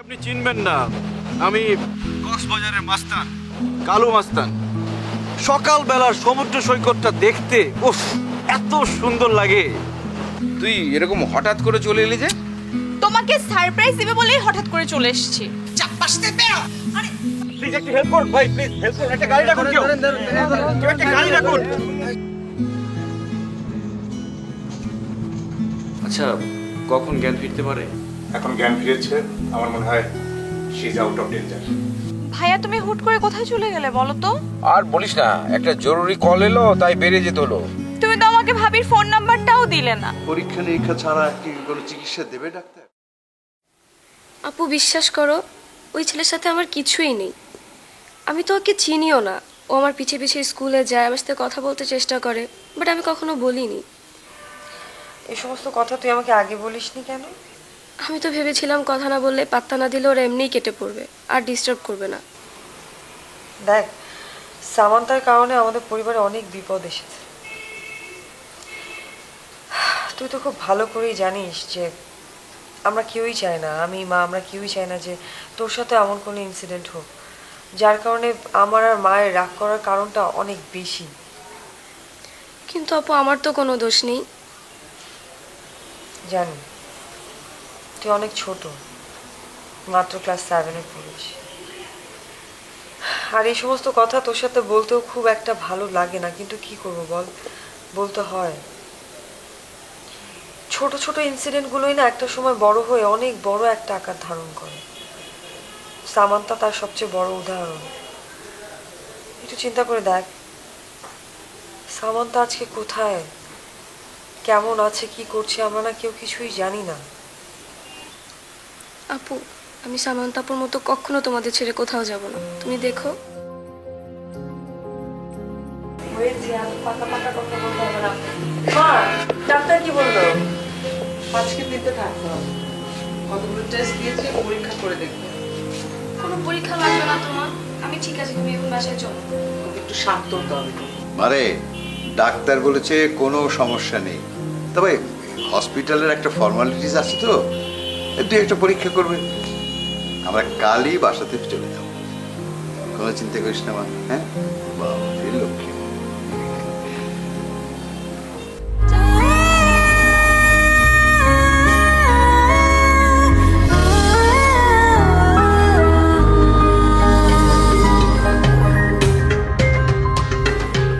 আপনি চিনবেন না, আমি কক্সবাজারের মাস্তান, কালু মাস্তান। সকালবেলার সমুদ্র সৈকতটা দেখতে উফ এত সুন্দর লাগে। তুই এরকম হঠাৎ করে চলে এলি যে? তোমাকে সারপ্রাইজ দিবে বলেই হঠাৎ করে চলে এসেছি। চাপাসতে বেরো। আরে প্লিজ একটু হেল্প করুন ভাই, প্লিজ হেল্প করুন, একটা গাড়ি ডাকুন, কেউ একটা গাড়ি ডাকুন। আচ্ছা, কখন জ্ঞান ফিরতে পারে? এখন জ্ঞান ফিরেছে, আমার মনে হয় she is out of danger. ভাইয়া তুমি হুট করে কোথায় চলে গেলে বলো তো? আর বলিস না, একটা জরুরি কল এলো তাই বেরিয়ে যেতে হলো। তুমি তো আমাকে ভাবির ফোন নাম্বারটাও দিলে না। পরীক্ষা নিরীক্ষা ছাড়া কি কোনো চিকিৎসা দেবে ডাক্তার? আপু বিশ্বাস করো, ওই ছেলের সাথে আমার কিছুই নেই। আমি তো ওকে চিনিও না। ও আমার পিছে পিছে স্কুলে যায়, আমার সাথে কথা বলতে চেষ্টা করে, বাট আমি কখনো বলিনি। এই সমস্ত কথা তুই আমাকে আগে বলিসনি কেন? আমি তো ভেবেছিলাম কথা না বললে, পাত্তা না দিলে ওরা এমনিই কেটে পড়বে, আর ডিস্টার্ব করবে না। দেখ, সামান্তার কারণে আমাদের পরিবারে অনেক বিপদ এসেছে। তুই তো খুব ভালো করেই জানিস যে আমরা কেউই চাই না, আমি মা আমরা কেউই চাই না যে তোর সাথে এমন কোনো ইনসিডেন্ট হোক যার কারণে আমার আর মায়ের রাগ করার কারণটা অনেক বেশি। কিন্তু আপু আমার তো কোনো দোষ নেই। জানি তুই অনেক ছোট, মাত্র ক্লাস 7-এ পড়িস, আর এই সমস্ত কথা তোর সাথে বলতেও খুব একটা ভালো লাগে না, কিন্তু কি করবো বল, বলতে হয়। ছোট ছোট ইনসিডেন্টগুলোই না একটা সময় বড় হয়ে অনেক বড় একটা আকার ধারণ করে। সামান্তা তার সবচেয়ে বড় উদাহরণ। একটু চিন্তা করে দেখ, সামান্তা আজকে কোথায়, কেমন আছে, কি করছে, আমরা না কেউ কিছুই জানি না। আপু আমি সামান্তাপুর মতো কখনো তোমাদের ছেড়ে কোথাও যাব না, তুমি দেখো। ডাক্তার কি বললো? আজকে দিতে থাকতে হবে, কতগুলো টেস্ট দিয়েছে, পরীক্ষা করে দেখবে। কোনো পরীক্ষা লাগবে না তোমার, আমি ঠিক আছে, তুমি এখন বাসায় চলো। একটু শান্ত হতে হবে। মানে ডাক্তার বলেছে কোনো সমস্যা নেই, তবে হসপিটালের একটা ফর্মালিটিস আছে তো, তুই একটা পরীক্ষা করবে। আমরা কালই বাসাতে চলে যাব, কোনো চিন্তা করিস না মা। হ্যাঁ বাবা লক্ষ্মী।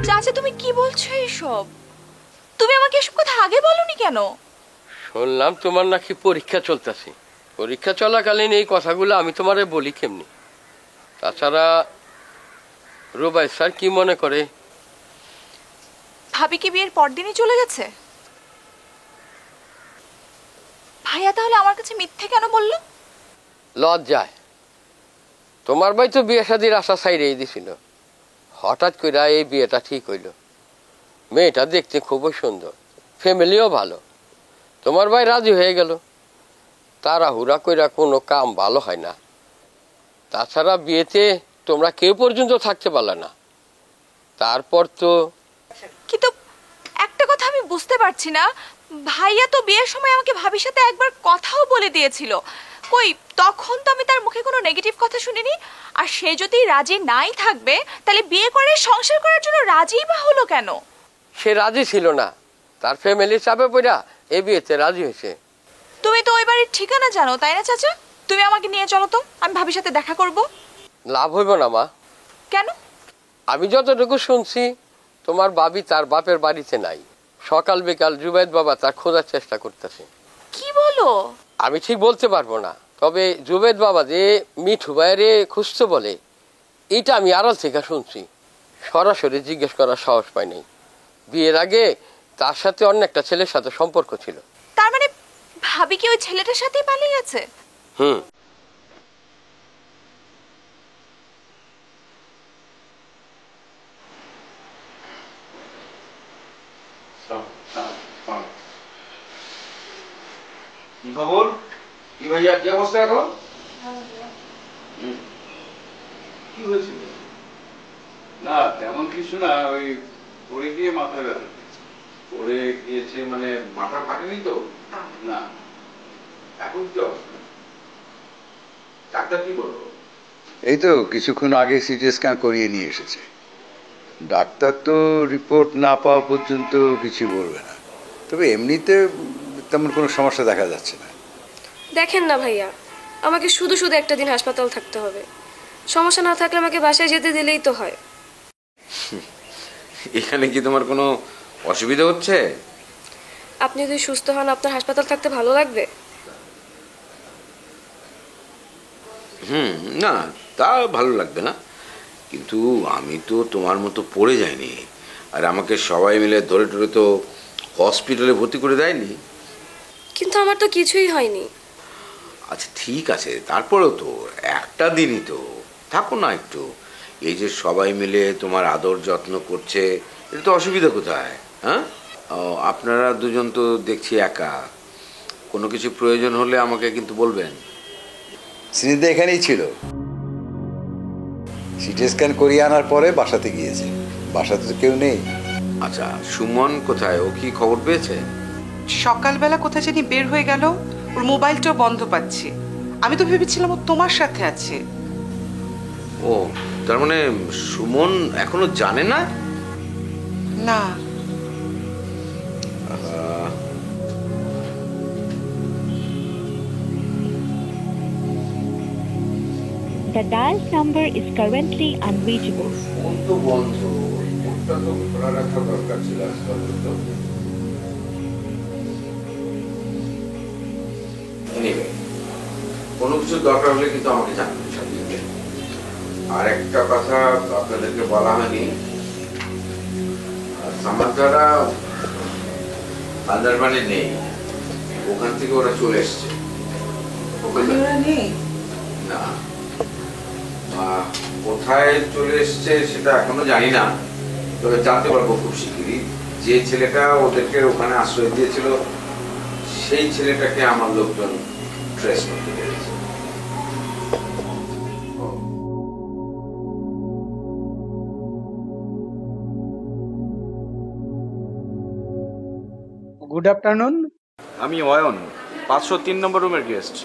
চাচা তুমি কি বলছো এসব? তুমি আমাকে এসব কথা আগে বলনি কেন? শুনলাম তোমার নাকি পরীক্ষা চলতেছে। পরীক্ষা চলাকালীন এই কথাগুলো আমি তোমারে বলি কেমনি? তাছাড়া রুবাই স্যার কি মনে করে? ভাবি কি বিয়ের পরদিনই চলে গেছে? ভাইয়া তাহলে আমার কাছে মিথ্যে কেন বললো? লজ্জায়। তোমার ভাই তো বিয়ে শাদির আশা ছাইড়েই দিছিল, হঠাৎ করে এই বিয়েটা ঠিক হইল। মেয়েটা দেখতে খুবই সুন্দর, ফ্যামিলিও ভালো, তোমার ভাই রাজি হয়ে গেল। তাড়াহুড়া কইরা কোনো কাম ভালো হয় না। তাছাড়া বিয়েতে তোমরা কেউ পর্যন্ত থাকতে পারলে না। তারপর তো কিন্তু একটা কথা আমি বুঝতে পারছি না, ভাইয়া তো বিয়ের সময় আমাকে ভাবির সাথে একবার কথাও বলে দিয়েছিল। কই তখন তো আমি তার মুখে কোনো নেগেটিভ কথা শুনিনি। আর সে যদি রাজি নাই থাকবে তাহলে বিয়ে করে সংসার করার জন্য রাজিই বা হলো কেন? সে রাজি ছিল না, তার ফ্যামিলি চাপে পড়া এই বিয়েতে রাজি হয়েছে। তুমি তো ওই বাড়ির ঠিকানা জানো তাই না চাচা? তুমি আমাকে নিয়ে চলো তো, আমি ভাবির সাথে দেখা করব। লাভ হইব না মা। কেন? আমি যতটুকু শুনছি তোমার বাবি তার বাপের বাড়িতে নাই। সকাল বিকাল জুবাইদ বাবা তার খোঁজার চেষ্টা করতেছে। কি বলো? আমি ঠিক বলতে পারবো না, তবে জুবাইদ বাবা যে মিঠু ভাইয়েরে খুঁজতে বলে এইটা আমি আড়াল থেকে শুনছি। সরাসরি জিজ্ঞেস করার সাহস পাই নাই। বিয়ের আগে তার সাথে অন্য একটা ছেলের সাথে সম্পর্ক ছিল। তার মানে ভাবি কি ওই ছেলেটার সাথেই পালিয়ে গেছে? হুম। কি খবর? কি ভাইয়া, কি অবস্থা এখন? কি হয়েছিল? না তেমন কিছু না, ওই পড়ে গিয়ে মাথা ব্যথা পড়ে গিয়েছে, মানে মাথা ফাটেনি তো? না। এখন কি অবস্থা? ডাক্তার কি বলবো? এই তো কিছুক্ষণ আগে সিটি স্ক্যান করিয়ে নিয়ে এসেছে। ডাক্তার তো রিপোর্ট না পাওয়া পর্যন্ত কিছু বলবে না, তবে এমনিতে তেমন কোনো সমস্যা দেখা যাচ্ছে না। দেখেন না ভাইয়া, আমাকে শুধু শুধু একটা দিন হাসপাতাল থাকতে হবে। সমস্যা না থাকলে আমাকে বাসায় যেতে দিলেই তো হয়। এখানে কি তোমার কোনো অসুবিধা হচ্ছে? আপনি যদি সুস্থ হন, আপনার হাসপাতাল থাকতে ভালো লাগবে? না, তা ভালো লাগবে না, কিন্তু আমি তো তোমার মতো পড়ে যাইনি, আর আমাকে সবাই মিলে ধরে ধরে তো হসপিটালে ভর্তি করে দেয়নি। কিন্তু আমার তো কিছুই হয়নি। আচ্ছা ঠিক আছে, তারপরেও তো একটা দিনই তো, থাকো না একটু। এই যে সবাই মিলে তোমার আদর যত্ন করছে, এটা তো অসুবিধা কোথায়? হ্যাঁ, আপনারা দুজন তো দেখছি একা, কোনো কিছু প্রয়োজন হলে আমাকে কিন্তু বলবেন। স্নিগ্ধা এখানেই ছিল, সিটি স্ক্যান করিয়ে আনার পরে বাসাতে গিয়েছে। বাসাতে তো কেউ নেই। আচ্ছা, সুমন কোথায়? ও কি খবর পেয়েছে? সকালবেলা কোথায় জানি বের হয়ে গেল, ওর মোবাইলটাও বন্ধ পাচ্ছি। আমি তো ভেবেছিলাম ও তোমার সাথে আছে। ও, তার মানে সুমন এখনো জানে না? না। The dialed number is currently unreachable. Phone তো বন্ধ, ফোনটা তো খোলা রাখা দরকার ছিল আজকাল তো। Anyway, কোনো কিছু দরকার হলে কিন্তু আমাকে জানাবেন সাথে সাথে। আর একটা কথা আপনাদেরকে বলা হয়নি, সামান্তারা বান্দারবানে নেই, ওখান থেকে ওরা চলে এসছে। নেই? না, কোথায় চলে এসছে সেটা এখনো জানি না, তবে জানতে পারবো খুব শিগগিরই। যে ছেলেটা ওদেরকে ওখানে আশ্রয় দিয়েছিল, সেই ছেলেটাকে আমার লোকজন ট্রেস করতে পেরেছে। Good afternoon. আমি অয়ন, 503 নম্বর রুমের গেস্ট।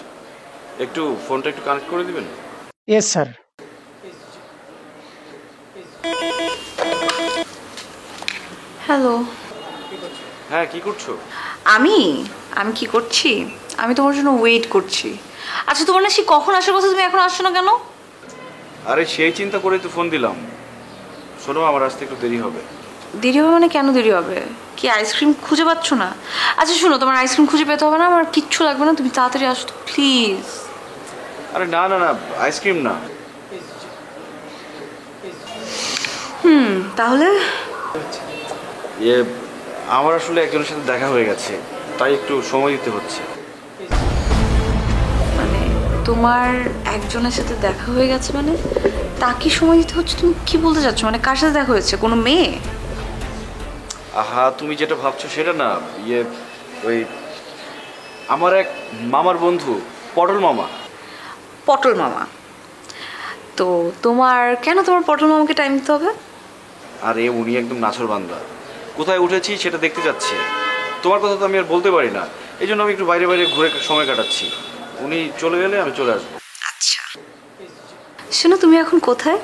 একটু ফোনটা একটু কানেক্ট করে দিবেন? Yes sir. হ্যালো। হ্যাঁ, কি করছো? আমি আমি কি করছি? আমি তোমার জন্য ওয়েট করছি। আচ্ছা, তোমার না সে কখন আসার কথা, তুমি এখন আসছো না কেন? আরে সেই চিন্তা করেই তো ফোন দিলাম। শোনো, আমার আসতে একটু দেরি হবে। দেরি হবে মানে কেন দেরি হবে? কি আইসক্রিম খুঁজে পাচ্ছ না? আচ্ছা শোনো, তোমার আইসক্রিম খুঁজে পেতে হবে না, আমার কিচ্ছু লাগবে না, তুমি তাড়াতাড়ি আসো তো প্লিজ। আরে না না না, আইসক্রিম না। তাহলে আমার আসলে একজনের সাথে দেখা হয়ে গেছে, তাই একটু সময় দিতে হচ্ছে। মানে তোমার একজনের সাথে দেখা হয়ে গেছে মানে তাকে সময় দিতে হচ্ছে? তুমি কি বলতে চাচ্ছ? মানে কার সাথে দেখা হয়েছে? কোনো মেয়ে? আহা, তুমি যেটা ভাবছো সেটা না। ওই আমার এক মামার বন্ধু, পটল মামা। পটল মামা? তো তোমার কেন তোমার পটল মামাকে টাইম দিতে হবে? আর উনি একদম নাছর বান্দা, কোথায় উঠেছি সেটা দেখতে যাচ্ছে। তোমার কথা তো আমি আর বলতে পারি না, এই জন্য আমি একটু বাইরে বাইরে ঘুরে সময় কাটাচ্ছি। উনি চলে গেলে আমি চলে আসবো। আচ্ছা শোনো, তুমি এখন কোথায়?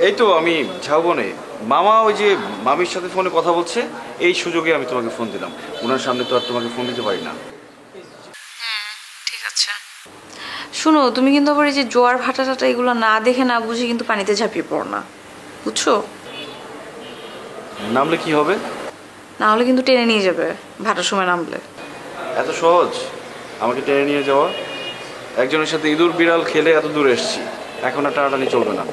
এই তো আমি ঝাউবনে। মামা ওই যে মামির সাথে ফোনে কথা বলছে, এই সুযোগে আমি তোমাকে ফোন দিলাম। ওনার সামনে তো আর তোমাকে ফোন দিতে পারি না। ঠিক আছে। শোনো, তুমি কিন্তু আবার এই যে জোয়ার ভাটা টাটা এগুলো না দেখে না বুঝে কিন্তু পানিতে ঝাঁপিয়ে পড়ো না, বুঝছো? নামলে কি হবে? না হলে কিন্তু টেনে নিয়ে যাবে ভাটার সময় নামলে। এত সহজ আমাকে টেনে নিয়ে যাওয়া? একজনের সাথে ইঁদুর বিড়াল খেলে এত দূর এসেছি, এখন আর টানাটানি চলবে না।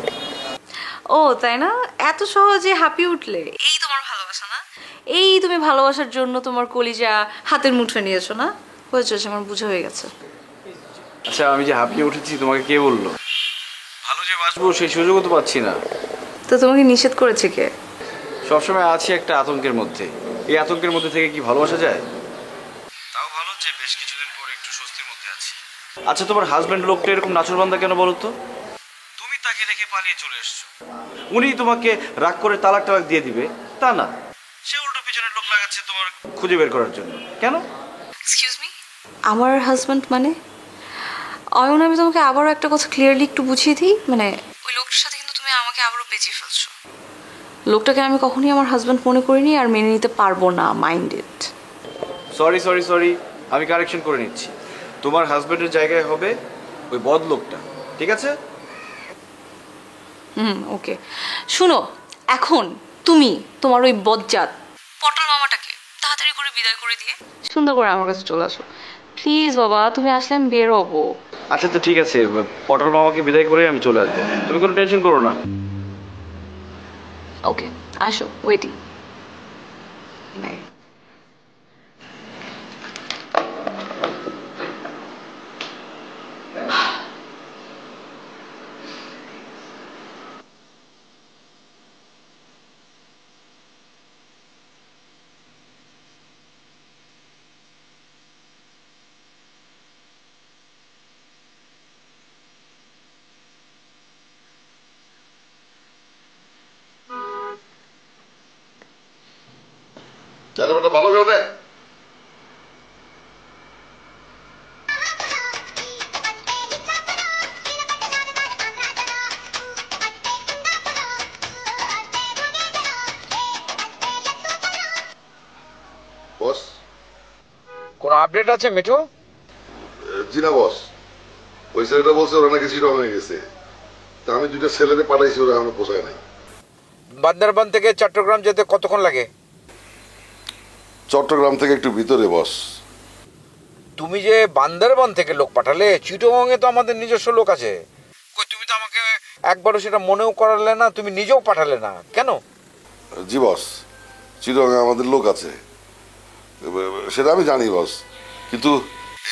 ও তাই না? এত সহজে হাঁপিয়ে উঠলে? এই তোমার ভালোবাসা না? এই তুমি ভালোবাসার জন্য তোমার কলিজা হাতের মুঠোয় নিয়েছো না? হয়েছে, আমার বুঝা হয়ে গেছে। আচ্ছা, আমি যে হাঁপিয়ে উঠেছি তোমাকে কে বললো? ভালো যে বাঁচবো সেই সুযোগও তো পাচ্ছি না। তো তোমাকে নিষেধ করেছে কে? সবসময় আছি একটা আতঙ্কের মধ্যে। এই আতঙ্কের মধ্যে থেকে কি ভালোবাসা যায়? তাও ভালো যে বেশ কিছুদিন পর একটু স্বস্তির মধ্যে আছি। আচ্ছা, তোমার হাজবেন্ড লোকটা এরকম নাচরবান্দা কেন বলো তো? তুমি তাকে রেখে পালিয়ে চলে এসছো, উনি তোমাকে রাগ করে তালাক টালাক দিয়ে দিবে তা না, সে উল্টো পিছনের লোক লাগাচ্ছে তোমার খুঁজে বের করার জন্য। কেন? এক্সকিউজ মি, আমার হাজবেন্ড মানে? অয়ন, আমি তোমাকে আবারও একটা কথা ক্লিয়ারলি একটু বুঝিয়ে দিই, মানে ওই লোকটার সাথে কিন্তু তুমি আমাকে আবারও পেঁচিয়ে ফেলছো। লোকটাকে আমি কখনোই আমার হাজব্যান্ড মনে করিনি আর মেনে নিতে পারবো না, mind it. Sorry sorry sorry, আমি কারেকশন করে নিচ্ছি। তোমার হাজবেন্ডের জায়গায় হবে ওই বদ লোকটা, ঠিক আছে? ওকে। শুনো, এখন তুমি তোমার ওই বজ্জাত পটল মামাটাকে তাড়াতাড়ি করে বিদায় করে দিয়ে সুন্দর করে আমার কাছে চলে আসো প্লিজ। বাবা, তুমি আসলে আমি বের হবো। আচ্ছা তো ঠিক আছে, পটল মামাকে বিদায় করে আমি চলে আসবো, তুমি কোনো টেনশন করো না। ওকে, আসো, ওয়েটিং। ভালো করে দেখ। বস, কোন আপডেট আছে মিঠু? জি না বস, ওই ছেলেটা বলছে ওরা নাকি চিরং হয়ে গেছে। তা আমি দুইটা ছেলেরে পাঠাইছি, ওরা আমার পোষায় নাই। বান্দরবান থেকে চট্টগ্রাম যেতে কতক্ষণ লাগে? চট্টগ্রাম থেকে একটু ভিতরে বস। তুমি যে বান্দরবান থেকে লোক পাঠালে, চিটগাং এ তো আমাদের নিজস্ব লোক আছে। কই, তুমি তো আমাকে একবারও সেটা মনেও করালে না, তুমি নিজেও পাঠালে না, কেন? জি বস, চিরং আমাদের লোক আছে, সেটা আমি জানি বস, কিন্তু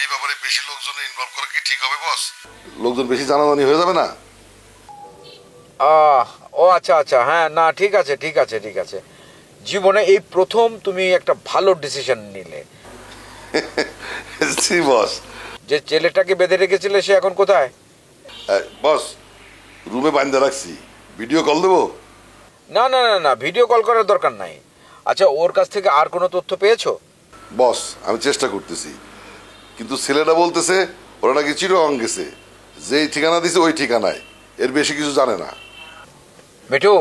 এই ব্যাপারে বেশি লোকজন ইনভলভ করা কি ঠিক হবে বস? লোকজন বেশি জানাজানি হয়ে যাবে না? ও আচ্ছা আচ্ছা, হ্যাঁ, না ঠিক আছে ঠিক আছে ঠিক আছে। জীবনে এই প্রথম তুমি একটা ভালো ডিসিশন নিলে। জি বস। যে ছেলেটাকে বেঁধে রেখেছিলে সে এখন কোথায়? বস, রুমে বান্ধা রাখছি, ভিডিও কল দেবো? না না না না, ভিডিও কল করার দরকার নাই। আচ্ছা, ওর কাছ থেকে আর কোনো তথ্য পেয়েছো? বস, আমি চেষ্টা করতেছি, কিন্তু ছেলেটা বলতেছে ওরা নাকি চিরং গেছে, যেই ঠিকানা দিছে ওই ঠিকানায়, এর বেশি কিছু জানে না। মিঠু,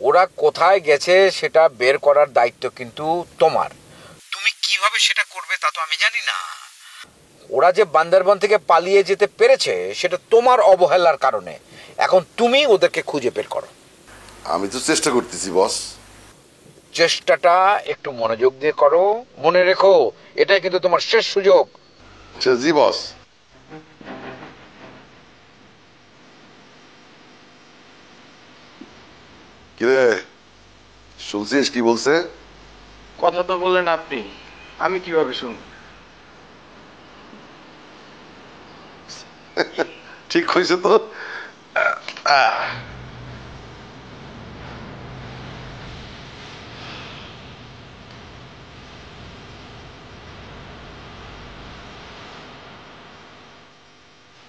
ওরা কোথায় গেছে সেটা বের করার দায়িত্ব কিন্তু তোমার। তুমি কিভাবে সেটা করবে তা তো আমি জানি না। ওরা যে বান্দরবান থেকে পালিয়ে যেতে পেরেছে সেটা তোমার অবহেলার কারণে। এখন তুমি ওদেরকে খুঁজে বের করো। আমি তো চেষ্টা করতেছি বস। চেষ্টাটা একটু মনোযোগ দিয়ে করো, মনে রেখো এটাই কিন্তু তোমার শেষ সুযোগ। জি বস। কিরে, শুনছিস কি বলছে? কথা তো বললেন আপনি, আমি কিভাবে শুনব? ঠিক হয়েছে তো।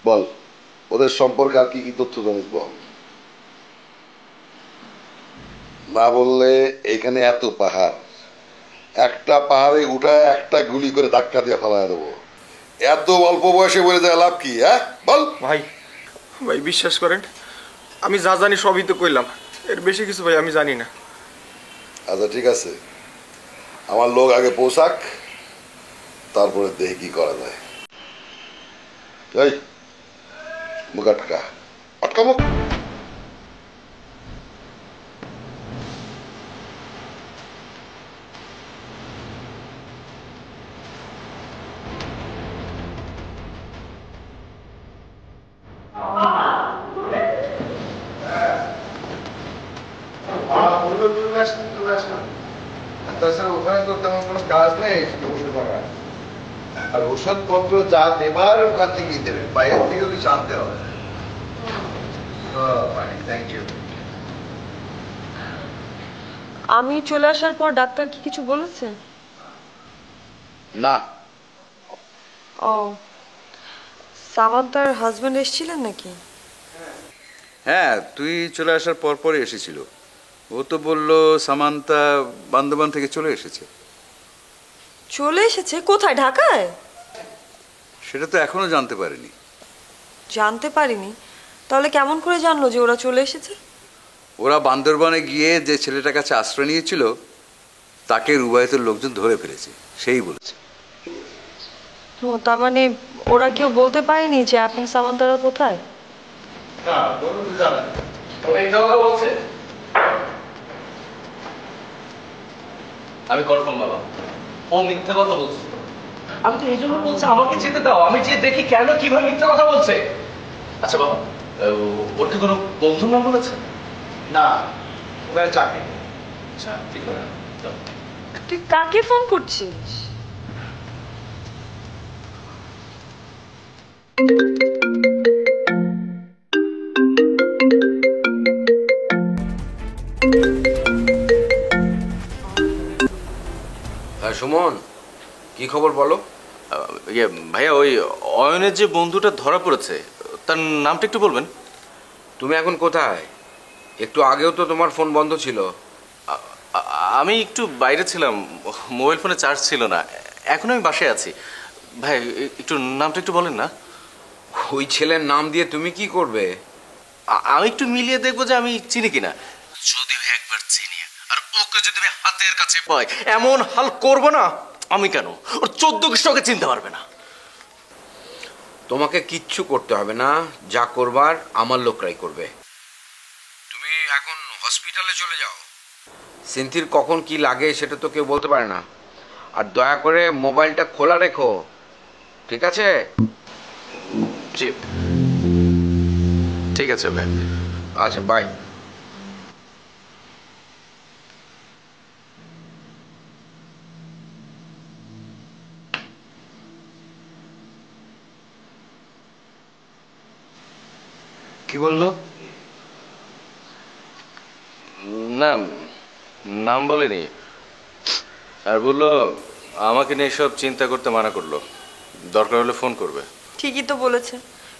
বল, ওদের সম্পর্কে আর কি কি তথ্য জানিস বল। না বললে এখানে এত পাহাড়, একটা পাহাড়ে উঠায় একটা গুলি করে ধাক্কা দিয়ে ফেলায় দেবো। এত অল্প বয়সে বলে যায় লাভ কি? হ্যাঁ বল। ভাই, ভাই বিশ্বাস করেন, আমি যা জানি সবই তো কইলাম, এর বেশি কিছু ভাই আমি জানি না। আচ্ছা ঠিক আছে, আমার লোক আগে পৌঁছাক, তারপরে দেখি কি করা যায়। এই মুখ আটকা, আটকা মুখ। ওখানে তো তেমন কোনো কাজ নেই, আর ওষুধপত্র যা দেবার ওখান থেকেই দেবে, বাইরের থেকে কিছু আনতে হবে। Thank you. আমি চলে আসার পর ডাক্তার কি কিছু বলেছে? না। ও, সামান্তার হাজবেন্ড এসেছিলেন নাকি? হ্যাঁ, তুই চলে আসার পর পরই এসেছিল। ও তো বললো সামান্তা বান্দরবান থেকে চলে এসেছে। চলে এসেছে? কোথায়, ঢাকায়? সেটা তো এখনো জানতে পারিনি। জানতে পারিনি। তাহলে কেমন করে জানলো যে ওরা চলে এসেছে? ওরা বান্দরবনে গিয়ে যে ছেলেটার কাছে আশ্রয় নিয়েছিল তাকে রুবায়েতের লোকজন ধরে ফেলেছে, সেই বলেছে। ও, তার মানে ওরা কেউ বলতে পারেনি যে আপনি সামান্তারা কোথায়? আমি কনফার্ম বাবা, ও মিথ্যা কথা বলছে। আমি তো এই জন্য বলছি আমাকে যেতে দাও, আমি যে দেখি কেন কিভাবে মিথ্যা কথা বলছে। আচ্ছা বাবা, ওর কি কোনো বন্ধুর নাম বলেছে? না, ওখানে চাকরি। আচ্ছা ঠিক আছে, তুই কাকে ফোন করছিস? হ্যাঁ সুমন, কি খবর বলো? ভাইয়া ওই অয়নের যে বন্ধুটা ধরা পড়েছে তার নামটা একটু বলবেন? তুমি এখন কোথায়? একটু আগেও তো তোমার ফোন বন্ধ ছিল। আমি একটু বাইরে ছিলাম, মোবাইল ফোনে চার্জ ছিল না। এখন আমি বাসায় আছি। ভাই একটু নামটা একটু বলেন না। ওই ছেলের নাম দিয়ে তুমি কি করবে? আমি একটু মিলিয়ে দেখবো যে আমি চিনি কিনা। যদি একবার চিনি আর ওকে যদি আমি হাতের কাছে পাই, এমন হাল করবো না আমি কেন, ওর 14 খ্রিস্টকে চিনতে পারবে না। তোমাকে কিচ্ছু করতে হবে না, যা করবার আমার লোকরাই করবে। তুমি এখন হসপিটালে চলে যাও। সিনথির কখন কি লাগে সেটা তো কেউ বলতে পারে না। আর দয়া করে মোবাইলটা খোলা রেখো, ঠিক আছে? জি ঠিক আছে ভাই। আচ্ছা বাই। কি বললো? না, নাম বলেনি। আর বললো আমাকে নিয়ে সব চিন্তা করতে মানা করলো, দরকার হলে ফোন করবে। ঠিকই তো বলেছে।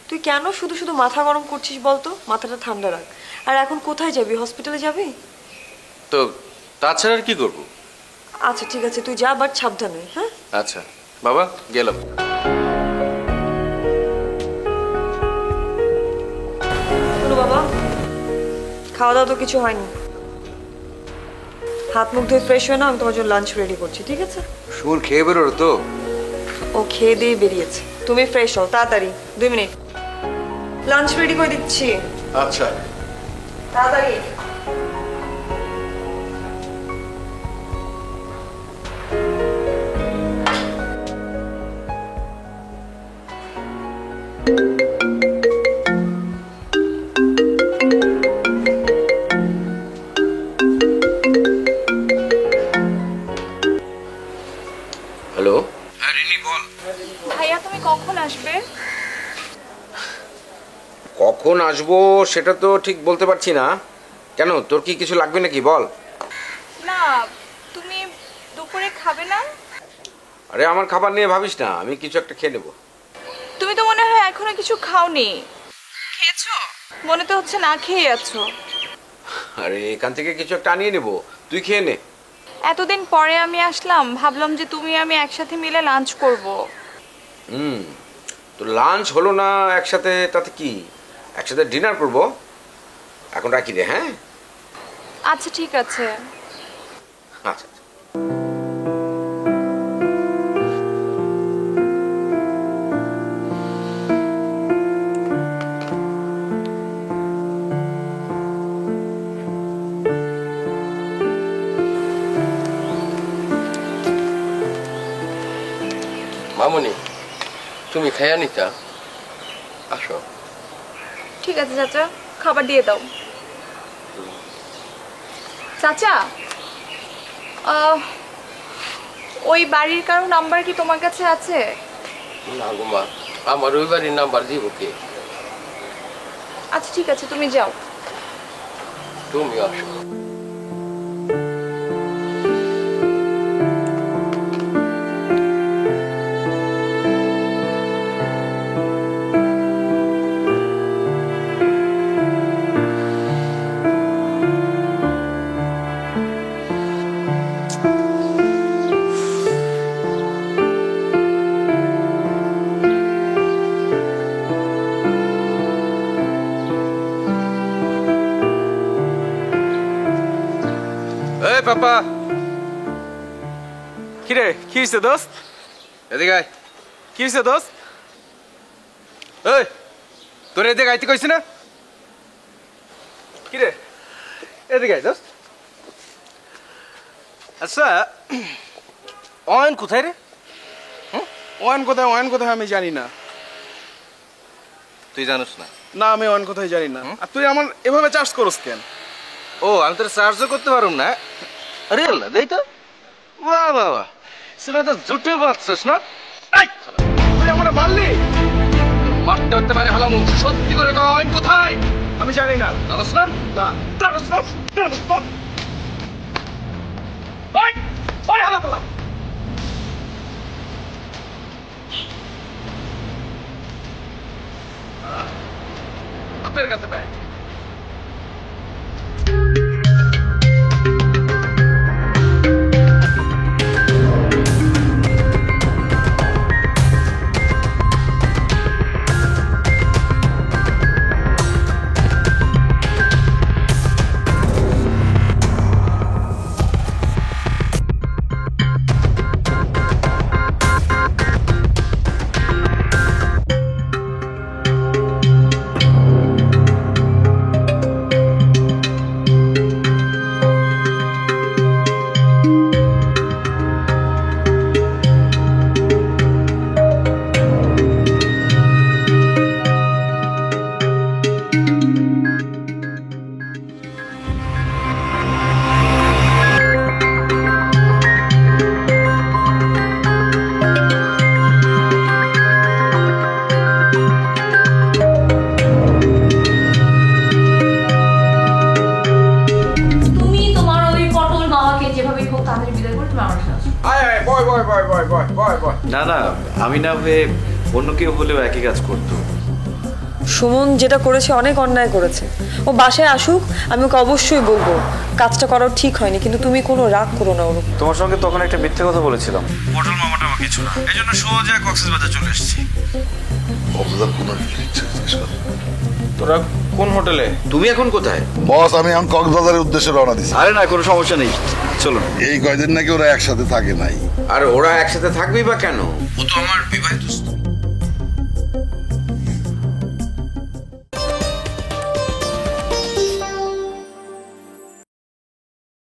তুই কেন শুধু শুধু মাথা গরম করছিস বলতো? মাথাটা ঠান্ডা রাখ। আর এখন কোথায় যাবি? হসপিটালে যাবি? তো তাছাড়া আর কি করবো? আচ্ছা ঠিক আছে, তুই যা, বাট সাবধানে। হ্যাঁ আচ্ছা বাবা, গেলাম। শোনো বাবা, খাওয়া দাওয়া তো কিছু হয়নি। হাত মুখ ধুয়ে ফ্রেশ হয়ে না, আমি তোমার জন্য লাঞ্চ রেডি করছি, ঠিক আছে? সুর খেয়ে বেরোলো তো? ও খেয়ে দিয়ে বেরিয়েছে। তুমি ফ্রেশ হও তাড়াতাড়ি, 2 মিনিট। লাঞ্চ রেডি করে দিচ্ছি। আচ্ছা তাড়াতাড়ি। হ্যালো। হ্যাঁ রিনি বল। ভাইয়া তুমি কখন আসবে? কখন আসবো সেটা তো ঠিক বলতে পারছি না। কেন, তোর কি কিছু লাগবে নাকি বল? না, তুমি দুপুরে খাবে না? আরে আমার খাবার নিয়ে ভাবিস না, আমি কিছু একটা খেয়ে নেবো। তুমি তো মনে হয় এখনো কিছু খাওনি। খেয়েছো? মনে তো হচ্ছে না খেয়ে আছো। আরে এখান থেকে কিছু একটা আনিয়ে নেবো, তুই খেয়ে নে। এতদিন পরে আমি আসলাম, ভাবলাম যে তুমি আমি একসাথে মিলে লাঞ্চ করব। তো লাঞ্চ হলো না একসাথে, তাতে কি? একসাথে ডিনার করব। এখন রাখি রে। হ্যাঁ আচ্ছা ঠিক আছে। আচ্ছা। মামুনি, তুমি খাইয়া নিতা, আসো। ঠিক আছে চাচা, খাবার দিয়ে দাও। চাচা, ওই বাড়ির কারো নাম্বার কি তোমার কাছে আছে? না গো মা, আমার ওই বাড়ির নাম্বার দিব কে? আচ্ছা ঠিক আছে, তুমি যাও। তুমি আসো। এই পাপা কিরে কি হয়েছে দোস্ত? এদিকে আয়। কি হয়েছে দোস্ত? এই তোর এদিকে আইতে কইছি না? কিরে এদিকে আয় দোস্ত। আচ্ছা অয়ন কোথায় রে? ওয়ান কোথায় আমি জানি না। তুই জানিস না? না আমি ওয়ান কোথায় জানি না। আর তুই আমার এভাবে চার্জ করস কেন? ও আমি তোর চার্জও করতে পারুম না। আরে আল্লাহ দেই তো। বাহ বাহ বাহ, সেটা তো জুটে বাঁচছিস না? তুই আমার মারলি? মারতে হতে পারে হলাম। সত্যি করে কও অয়ন কোথায়? আমি জানি না। জানিস না? না। ওই ওই হালা পালা। আপনার কাছে পায়। না না, আমি না হয়ে অন্য কেউ হলেও একই কাজ করতো। সুমন যেটা করেছে অনেক অন্যায় করেছে। ও বাসায় আসুক, আমি ওকে অবশ্যই বলবো কাজটা করাও ঠিক হয়নি, কিন্তু তুমি কোনো রাগ করো না ওর। তোমার সঙ্গে তখন একটা মিথ্যে কথা বলেছিলাম। পটল মামাটা আমার কিছু না, এই জন্য সোজা কক্সবাজার চলে এসেছি। কক্সবাজার কোন তোরা কোন হোটেলে? তুমি এখন কোথায়? বস আমি এখন কক্সবাজারের উদ্দেশ্যে রওনা দিছি। আরে না, কোনো সমস্যা নেই, চলো। এই কয়দিন নাকি ওরা একসাথে থাকে নাই। আর ওরা একসাথে থাকবেই বা কেন? ও তো আমার বিবাহিত স্ত্রী।